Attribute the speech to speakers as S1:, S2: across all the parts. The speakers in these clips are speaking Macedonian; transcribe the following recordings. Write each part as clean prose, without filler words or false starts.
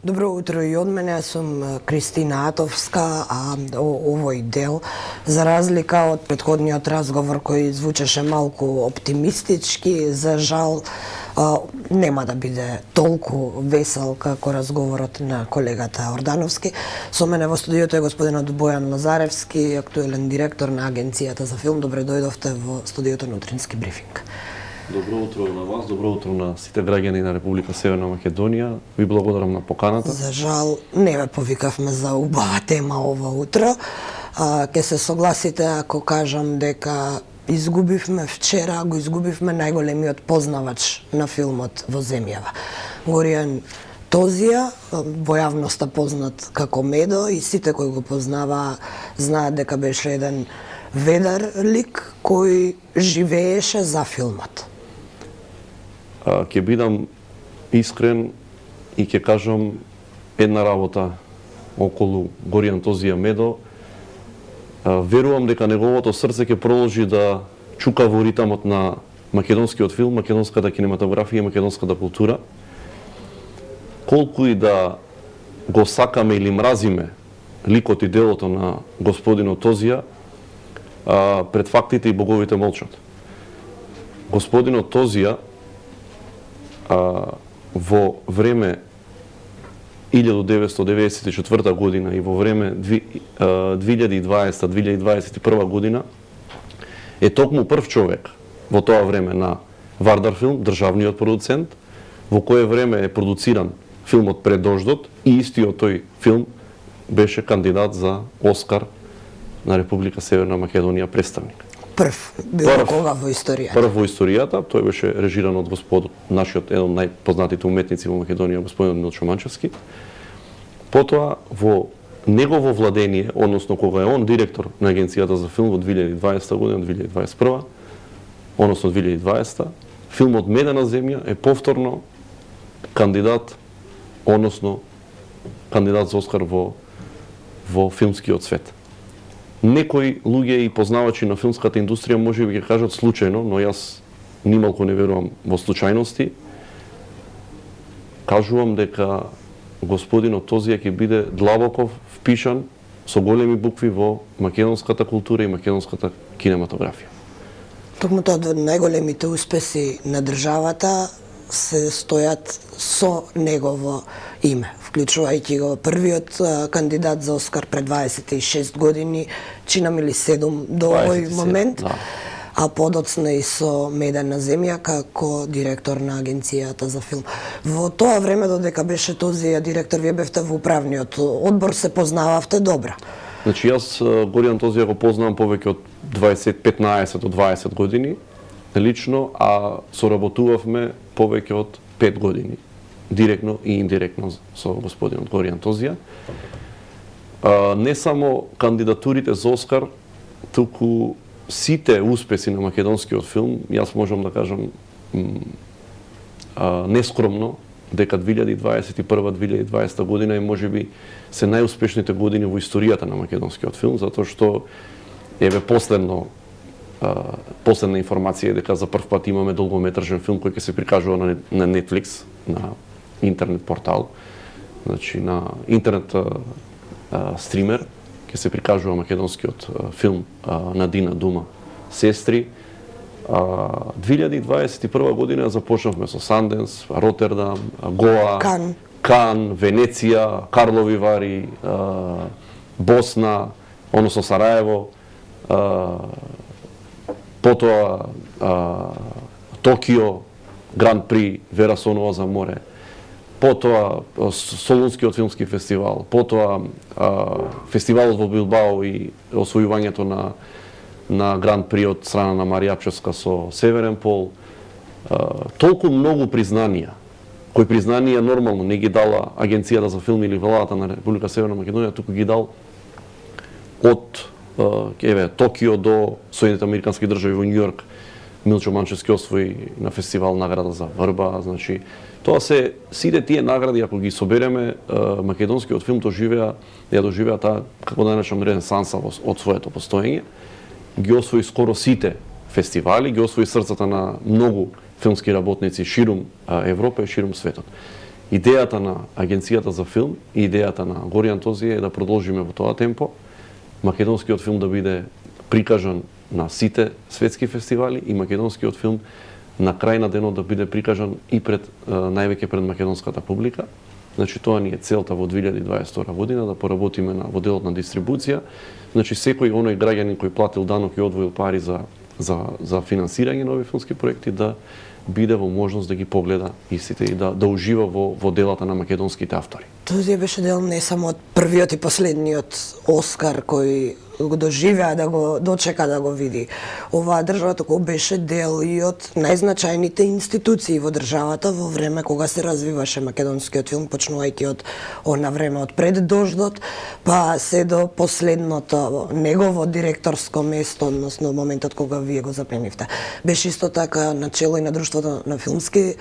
S1: Добро утро и од мене, јас сум Кристина Атовска, а овој дел, за разлика од претходниот разговор кој звучеше малку оптимистички, за жал нема да биде толку весел како разговорот на колегата Ордановски. Со мене во студиото е господинот Бојан Лазаревски, актуелен директор на Агенцијата за филм. Добре дојдовте во студиото на Утрински брифинг.
S2: Добро утро на вас, добро утро на сите граѓани на Република Северна Македонија. Ви благодарам на поканата.
S1: За жал, не ве повикавме за убава тема ова утро. Ке се согласите ако кажам дека изгубивме вчера, го изгубивме најголемиот познавач на филмот во земјава. Горијан Тозија, во јавноста познат како Медо, и сите кои го познаваа знаат дека беше еден ведар лик кој живееше за филмот.
S2: Ќе бидам искрен и ќе кажам една работа околу Горијан Тозија Медо. Верувам дека неговото срце ќе продолжи да чука во ритамот на македонскиот филм, македонската кинематографија и македонската култура. Колку и да го сакаме или мразиме ликот и делото на господинот Тозија, пред фактите и боговите молчат. Господинот Тозија во време 1994 година и во време 2020-2021 година е токму прв човек во тоа време на Вардар филм, државниот продуцент, во кое време е продуциран филмот Пред дождот, и истиот тој филм беше кандидат за Оскар на Република Северна Македонија представник.
S1: Прв било кога во историјата.
S2: Прв во историјата, тој беше режиран од нашиот еден од најпознатите уметници во Македонија, господинот Милчо Манчевски. Потоа во негово владение, односно кога е он директор на Агенцијата за филм во 2020 година, 2021, односно 2020, филмот Медена земја е повторно кандидат, односно кандидат за Оскар во филмскиот свет. Некои луѓе и познавачи на филмската индустрија можеби ќе кажат случајно, но јас нималку не верувам во случајности. Кажувам дека господинот Тозија ќе биде длабоко впишан со големи букви во македонската култура и македонската кинематографија.
S1: Токму тоа, најголемите успеси на државата се стојат со негово име, вклучувајќи го првиот кандидат за Оскар пред 26 години, чинам или 7 до овој момент,
S2: да.
S1: А подоцна и со Медена земја како директор на Агенцијата за филм. Во тоа време, додека беше Тозија директор, вие бевте во управниот одбор, се познававте добро.
S2: Значи, јас Горијан Тозија го познавам повеќе од 15 до 20 години лично, а соработувавме повеќе од 5 години, директно и индиректно со господинот Горијан Тозија. Не само кандидатурите за Оскар, туку сите успеси на македонскиот филм, јас можам да кажам нескромно дека 2021-2020 година е можеби се најуспешните години во историјата на македонскиот филм, затоа што еве последна информација е дека за прв пат имаме долгометражен филм кој ќе се прикажува на Netflix, на интернет портал, значи на интернет стример, ќе се прикажува македонскиот филм Надина Дума Сестри. 2021 година започнавме со Санденс, Ротердам, Гоа, Кан, Венеција, Карлови Вари, Босна, односно Сараево, потоа Токио, Гран При, Вера Сонова за море, потоа Солунскиот филмски фестивал, потоа фестивалот во Билбао и освојувањето на Гран При од страна на Марија Апчевска со Северен пол. Толку многу признанија, кои признанија нормално не ги дала Агенцијата за филм или владата на Република Северна Македонија, туку ги дал од Токио до Соединените Американски држави во Њујорк. Милчо Манчевски освои на фестивал награда за Врба, значи тоа се сите тие награди, ако ги собереме, македонскиот филм доживеа таа, како да наречам, ренесанса од своето постоење. Ги освои скоро сите фестивали, ги освои срцата на многу филмски работници ширум Европа и ширум светот. идејата на Агенцијата за филм и идејата на Горијан Тозија е да продолжиме во тоа темпо, македонскиот филм да биде прикажан на сите светски фестивали и македонскиот филм на крај на денот да биде прикажан и пред највеќе пред македонската публика. Значи тоа ни е целта во 2022 година да поработиме во делот на дистрибуција. Значи секој оној граѓанин кој платил данок и одвоил пари за финансирање на овие филмски проекти да биде во можност да ги погледа истите и да ужива во делата на македонските автори.
S1: Тозија беше дел не само од првиот и последниот Оскар кој го доживеа да го дочека да го види оваа држава, туку беше дел и од најзначајните институции во државата во време кога се развиваше македонскиот филм, почнувајќи од она време од пред дождот, па се до последното негово директорско место, односно моментот кога вие го запленивте. Беше исто така начело и на Друштвото на филмски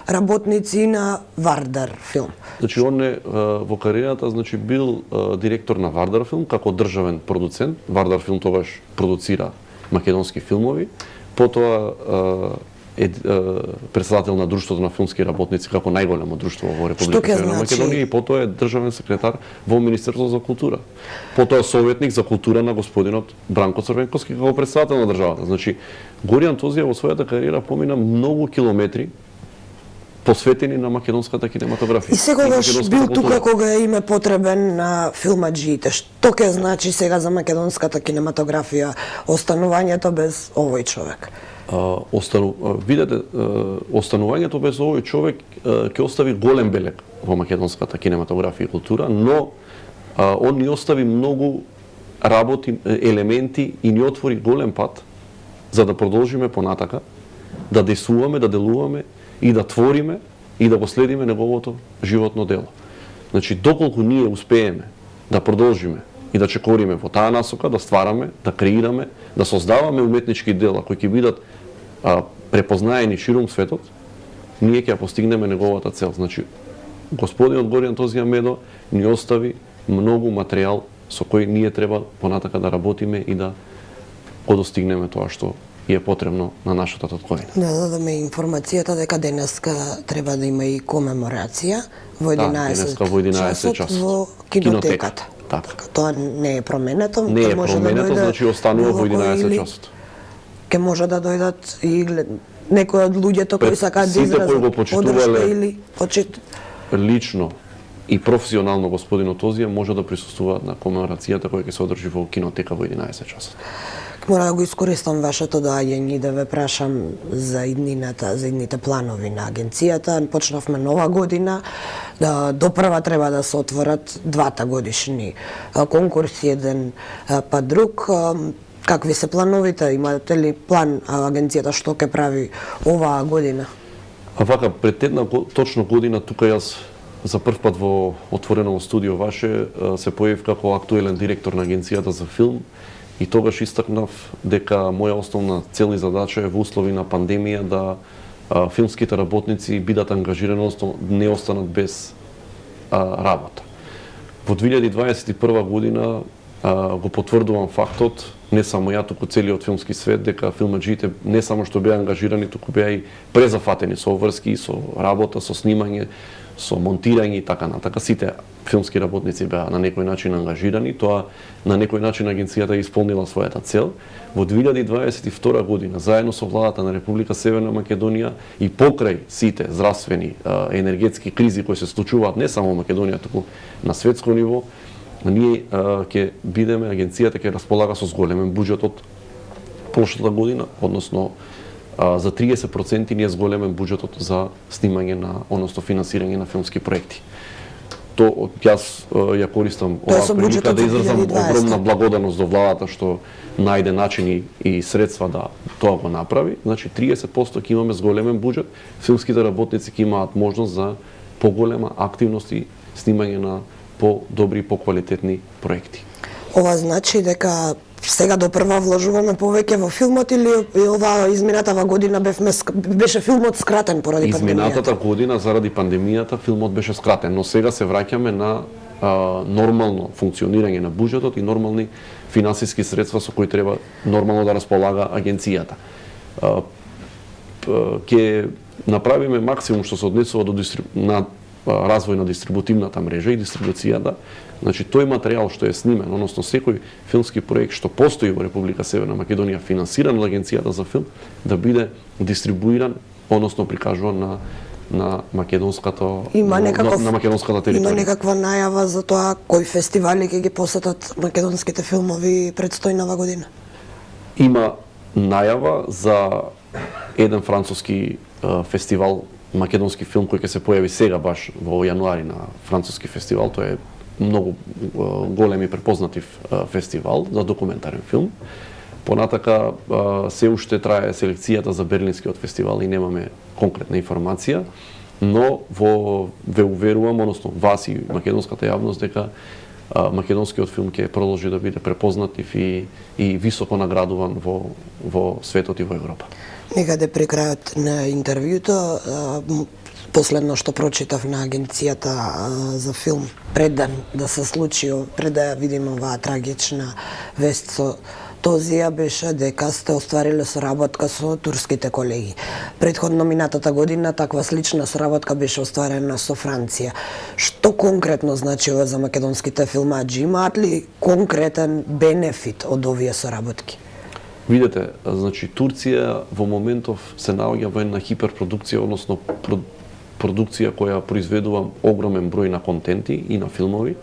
S1: работници и на Вардар филм.
S2: Значи он е во кариерата бил директор на Вардар филм како државен продуцент. Вардар филм тогаш продуцира македонски филмови, потоа е претседател на Друштвото на филмски работници како најголемо друштво во Република Северна Македонија и потоа е државен секретар во Министерството за култура. Потоа советник за култура на господинот Бранко Црвенковски како претседател на државата. Значи Горијан Тозија во својата кариера помина многу километри посветени на македонската кинематографија.
S1: И секогаш бил тука кога им е потребен на филмаджиите. Што ќе значи сега за македонската кинематографија останувањето без овој човек?
S2: Видете, останувањето без овој човек ќе остави голем белег во македонската кинематографија и култура, но он ни остави многу работи, елементи и ни отвори голем пат за да продолжиме понатака, да действуваме, да делуваме и да твориме и да го следиме неговото животно дело. Значи, доколку ние успееме да продолжиме и да чекориме во таа насока, да ствараме, да креираме, да создаваме уметнички дела кои ќе бидат препознаени ширум светот, ние ќе постигнеме неговата цел. Значи, господинот Горијан Тозија Медо ни остави многу материјал со кој ние треба понатака да работиме и да го достигнеме тоа што е потребно на нашата татковина.
S1: Да дадеме информацијата дека денеска треба да има и комеморација во 11 часот во кинотеката.
S2: Така.
S1: Тоа не е променето.
S2: Не е променето, значи останува во 11 часот.
S1: Ке може да дојдат и некои од луѓето кои сакаат да изразат
S2: подршка
S1: или почит
S2: лично и професионално господинот Тозија може да присуствуваат на комеморацијата која ќе се одржи во кинотека во 11 часот.
S1: Мора да го искористам вашето доаѓање и да ве прашам за идните планови на агенцијата. Почнавме нова година, до прва треба да се отворат двата годишни конкурси, еден па друг. Какви се плановите? Имате ли план агенцијата што ќе прави оваа година?
S2: Вака, пред една точно година тука јас за прв пат во отворено студио ваше се појавив како актуелен директор на агенцијата за филм. И тогаш истакнав дека моја основна цел и задача е во услови на пандемија да филмските работници бидат ангажирани, односно не останат без работа. Во 2021 година го потврдувам фактот, не само ја, туку целиот филмски свет, дека филмаджиите не само што беа ангажирани, туку беа и презафатени со врски, со работа, со снимање, со монтирање и така натака. Сите филмски работници беа на некој начин ангажирани, тоа на некој начин агенцијата исполнила својата цел. Во 2022 година, заедно со владата на Република Северна Македонија и покрај сите здравствени, енергетски кризи кои се случуваат не само во Македонија, туку на светско ниво, ние ќе бидеме, агенцијата ќе располага со зголемен буџет од прошлата година, односно за 30% ние зголемен буџетот за снимање на, односно финансирање на филмски проекти. Јас ја користам оваа прилика да изразам огромна благодарност до владата што најде начини и средства да тоа го направи. Значи 30% ќе имаме зголемен буџет, филмските работници ќе имаат можност за поголема активност и снимање на по-добри и по-квалитетни проекти.
S1: Ова значи дека сега до прва вложуваме повеќе во филмот или оваа изминатава година беше филмот скратен поради пандемијата?
S2: Изминатата година заради пандемијата филмот беше скратен, но сега се враќаме на нормално функционирање на буџетот и нормални финансиски средства со кои треба нормално да располага агенцијата. Ќе направиме максимум што се однесува на развој на дистрибутивната мрежа и дистрибуцијата. Значи, тој материјал што е снимен, односно секој филмски проект што постои во Република Северна Македонија, финансиран од Агенцијата за филм, да биде дистрибуиран, односно прикажуван на македонската на македонската територија.
S1: Има некаква најава за тоа кои фестивали ќе ги посетат македонските филмови предстојнава година?
S2: Има најава за еден француски фестивал македонски филм кој ќе се појави сега баш во јануари на француски фестивал. Тоа е многу голем и препознатив фестивал за документарен филм. Понатака се уште трае селекцијата за Берлинскиот фестивал и немаме конкретна информација, но ве уверувам, односно вас и македонската јавност, дека македонскиот филм ќе продолжи да биде препознатлив и високо наградуван во светот и во Европа.
S1: Некаде при крајот на интервјуто, последно што прочитав на Агенцијата за филм, пред да се случи, пред да ја видиме оваа трагична вест со Тозија, беше дека сте оствариле соработка со турските колеги. Претходно минатата година таква слична соработка беше остварена со Франција. Што конкретно значи ова за македонските филмаджи? Имаат ли конкретен бенефит од овие соработки?
S2: Видете, значи Турција во моментов се наоѓа во една хиперпродукција, односно продукција која произведува огромен број на контенти и на филмови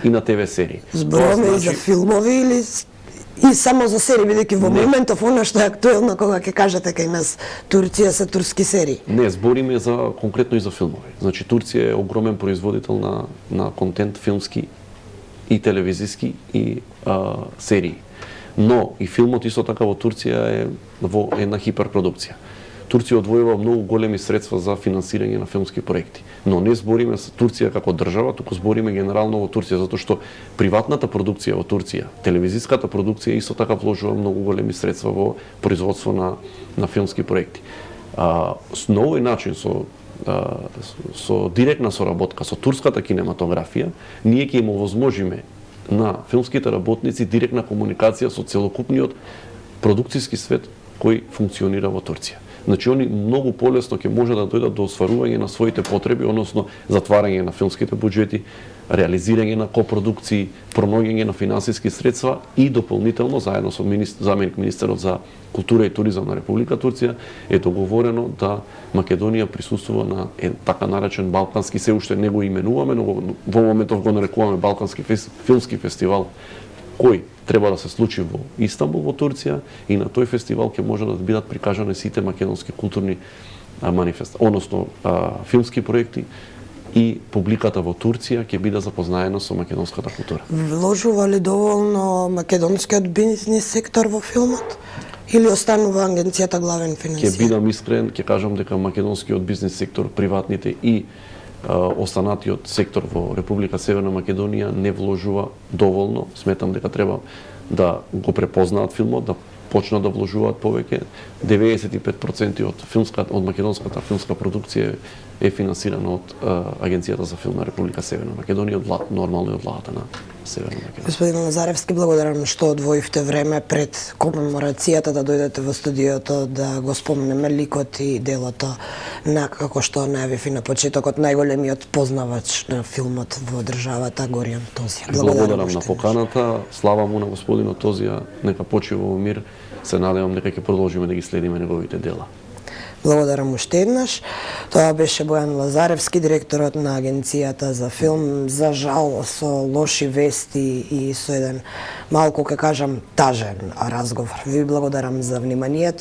S2: и на ТВ серии.
S1: Зборуваме и за филмови или и само за серии, бидејќи во моментов она што е актуелно кога ќе кажете кај нас Турција се турски серии?
S2: Не, збориме за конкретно и за филмови. Значи Турција е огромен производител на контент филмски и телевизиски и серии. Но и филмот исто така во Турција е во една хиперпродукција. Турција одвојува многу големи средства за финансирање на филмски проекти. Но не збориме за Турција како држава, туку збориме генерално во Турција, затоа што приватната продукција во Турција, телевизиската продукција исто така вложува многу големи средства во производство на филмски проекти. На овој начин со директна соработка со турската кинематографија, ние ќе им овозможиме на филмските работници директна комуникација со целокупниот продукцијски свет кој функционира во Турција. Значи, они многу полесно ќе може да дојдат до осварување на своите потреби, односно затварање на филмските буџети, реализирање на копродукции, пронаоѓање на финансиски средства и дополнително, заедно со заменик министерот за култура и туризам на Република Турција, е договорено да Македонија присуствува на така наречен Балкански, се уште не го именуваме, но во моментов го нарекуваме Балкански филмски фестивал, кој треба да се случи во Истанбул, во Турција, и на тој фестивал ќе може да бидат прикажани сите македонски културни манифестации, односно филмски проекти, и публиката во Турција ќе биде запознаена со македонската култура.
S1: Вложува ли доволно македонскиот бизнис сектор во филмот? Или останува агенцијата главен финансиер?
S2: Ќе бидам искрен, ќе кажам дека македонскиот бизнис сектор, приватните и останатиот сектор во Република Северна Македонија не вложува доволно. Сметам дека треба да го препознаат филмот, да почнат да вложуваат повеќе. 95% од македонската филмска продукција е финансирана од Агенцијата за филм на Република Северна Македонија, нормално и од владата на Северна Македонија.
S1: Господин Лазаревски, благодарам што одвоивте време пред комеморацијата да дојдете во студиото да го спомнеме ликот и делото на, како што најавив и на почетокот, најголемиот познавач на филмот во државата, Горијан Тозија.
S2: Благодарам на поканата, слава му на господинот Тозија, нека почива во мир. Се надевам дека ќе продолжиме да ги следиме неговите дела.
S1: Благодарам уште еднаш. Тоа беше Бојан Лазаревски, директорот на Агенцијата за филм, за жал со лоши вести и со еден малку, ке кажам, тажен разговор. Ви благодарам за вниманието.